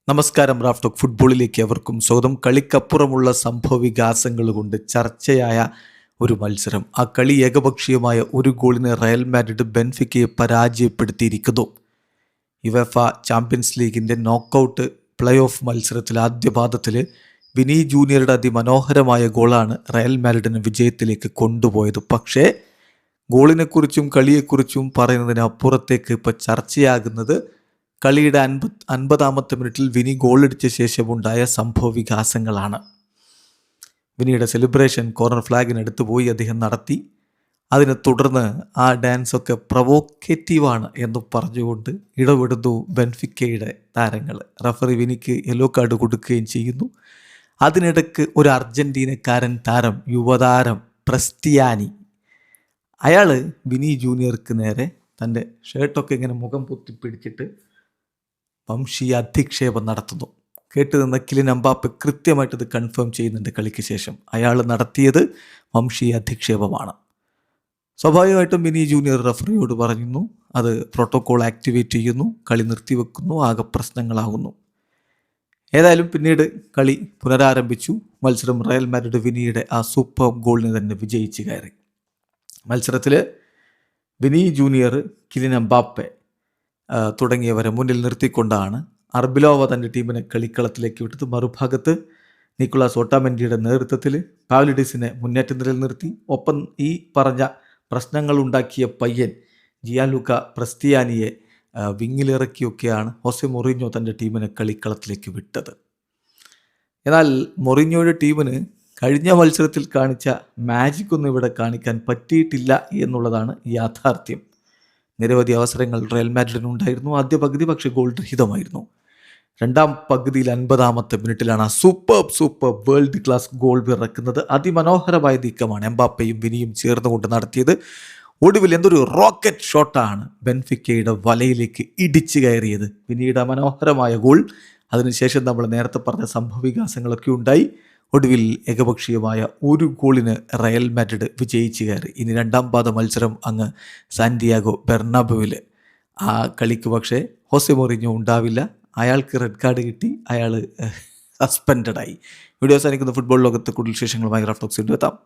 നമസ്കാരം. റാഫ്റ്റോക്ക് ഫുട്ബോളിലേക്ക് അവർക്കും സ്വാഗതം. കളിക്കപ്പുറമുള്ള സംഭവ വികാസങ്ങൾ കൊണ്ട് ചർച്ചയായ ഒരു മത്സരം. ആ കളി ഏകപക്ഷീയമായ ഒരു ഗോളിന് റയൽ മാഡ്രിഡ് ബെൻഫിക്കയെ പരാജയപ്പെടുത്തിയിരിക്കുന്നു. യുവേഫ ചാമ്പ്യൻസ് ലീഗിൻ്റെ നോക്കൗട്ട് പ്ലേ ഓഫ് മത്സരത്തിൽ ആദ്യ പാദത്തിൽ വിനി ജൂനിയറുടെ അതിമനോഹരമായ ഗോളാണ് റയൽ മാഡ്രിഡിനെ വിജയത്തിലേക്ക് കൊണ്ടുപോയത്. പക്ഷേ ഗോളിനെക്കുറിച്ചും കളിയെക്കുറിച്ചും പറയുന്നതിനപ്പുറത്തേക്ക് ഇപ്പോൾ ചർച്ചയാകുന്നത് കളിയുടെ 50-ാമത്തെ മിനിറ്റിൽ വിനി ഗോളടിച്ച ശേഷമുണ്ടായ സംഭവ വികാസങ്ങളാണ്. വിനിയുടെ സെലിബ്രേഷൻ കോർണർ ഫ്ലാഗിനടുത്ത് പോയി അദ്ദേഹം നടത്തി. അതിനെ തുടർന്ന് ആ ഡാൻസൊക്കെ പ്രൊവോക്കേറ്റീവാണ് എന്ന് പറഞ്ഞുകൊണ്ട് ഇടപെടുന്നു ബെൻഫിക്കയുടെ താരങ്ങൾ. റഫറി വിനിക്ക് യെല്ലോ കാർഡ് കൊടുക്കുകയും ചെയ്യുന്നു. അതിനിടയ്ക്ക് ഒരു അർജൻറ്റീനക്കാരൻ താരം, യുവതാരം പ്രസ്റ്റിയാനി, അയാൾ വിനി ജൂനിയർക്ക് നേരെ തൻ്റെ ഷർട്ടൊക്കെ ഇങ്ങനെ മുഖം പൊത്തിപ്പിടിച്ചിട്ട് വംശീയ അധിക്ഷേപം നടത്തുന്നു. കേട്ട് നിന്ന കിലിൻ എംബാപ്പെ കൃത്യമായിട്ട് ഇത് കൺഫേം ചെയ്യുന്നുണ്ട്. കളിക്ക് ശേഷം അയാൾ നടത്തിയത് വംശീയ അധിക്ഷേപമാണ്. സ്വാഭാവികമായിട്ടും വിനി ജൂനിയർ റഫറിയോട് പറയുന്നു, അത് പ്രോട്ടോകോൾ ആക്ടിവേറ്റ് ചെയ്യുന്നു, കളി നിർത്തിവെക്കുന്നു, ആകെ പ്രശ്നങ്ങളാകുന്നു. ഏതായാലും പിന്നീട് കളി പുനരാരംഭിച്ചു. മത്സരം റയൽ മാഡ്രിഡ് വിനിയുടെ ആ സൂപ്പർ ഗോളിന് തന്നെ വിജയിച്ച് കയറി. മത്സരത്തിൽ വിനി ജൂനിയർ, കിലിൻ എംബാപ്പെ തുടങ്ങിയവരെ മുന്നിൽ നിർത്തിക്കൊണ്ടാണ് അർബിലോവ തൻ്റെ ടീമിനെ കളിക്കളത്തിലേക്ക് വിട്ടത്. മറുഭാഗത്ത് നിക്കോളാസ് ഓട്ടാമെൻഡിയുടെ നേതൃത്വത്തിൽ പാവ്ലിഡിസിനെ മുന്നേറ്റ നിരയിൽ നിർത്തി. ഒപ്പം ഈ പറഞ്ഞ പ്രശ്നങ്ങളുണ്ടാക്കിയ പയ്യൻ ജിയാൻലൂക്ക പ്രസ്റ്റിയാനിയെ വിങ്ങിലിറക്കിയൊക്കെയാണ് ഹോസെ മൊറീഞ്ഞോ തൻ്റെ ടീമിനെ കളിക്കളത്തിലേക്ക് വിട്ടത്. എന്നാൽ മൊറീഞ്ഞോയുടെ ടീമിന് കഴിഞ്ഞ മത്സരത്തിൽ കാണിച്ച മാജിക് ഒന്നും ഇവിടെ കാണിക്കാൻ പറ്റിയിട്ടില്ല എന്നുള്ളതാണ് യാഥാർത്ഥ്യം. നിരവധി അവസരങ്ങൾ റയൽ മാഡ്രിഡിനുണ്ടായിരുന്നു ആദ്യ പകുതി, പക്ഷേ ഗോൾ രഹിതമായിരുന്നു. രണ്ടാം പകുതിയിൽ 50-ാമത്തെ മിനിറ്റിലാണ് ആ സൂപ്പർ വേൾഡ് ക്ലാസ് ഗോൾ പിറക്കുന്നത്. അതിമനോഹരമായ നീക്കമാണ് എംബാപ്പയും വിനിയും ചേർന്നുകൊണ്ട് നടത്തിയത്. ഒടുവിൽ എന്തൊരു റോക്കറ്റ് ഷോട്ടാണ് ബെൻഫിക്കയുടെ വലയിലേക്ക് ഇടിച്ചു കയറിയത്. വിനിയുടെ മനോഹരമായ ഗോൾ. അതിനുശേഷം നമ്മൾ നേരത്തെ പറഞ്ഞ സംഭവവികാസങ്ങളൊക്കെ ഉണ്ടായി. ഒടുവിൽ ഏകപക്ഷീയമായ ഒരു ഗോളിന് റയൽ മാഡ്രിഡ് വിജയിച്ച് കയറി. ഇനി രണ്ടാം പാദ മത്സരം അങ്ങ് സാന്റിയാഗോ ബെർണാബുവിൽ. ആ കളിക്ക് പക്ഷേ ഹോസെ മൊറീഞ്ഞോ ഉണ്ടാവില്ല. അയാൾക്ക് റെഡ് കാർഡ് കിട്ടി, അയാൾ സസ്പെൻഡഡായി. വീഡിയോ അവസാനിക്കുന്ന ഫുട്ബോൾ ലോകത്ത് കൂടുതൽ വിശേഷങ്ങളുമായി റാഫ്റ്റോക്സ് എത്താം.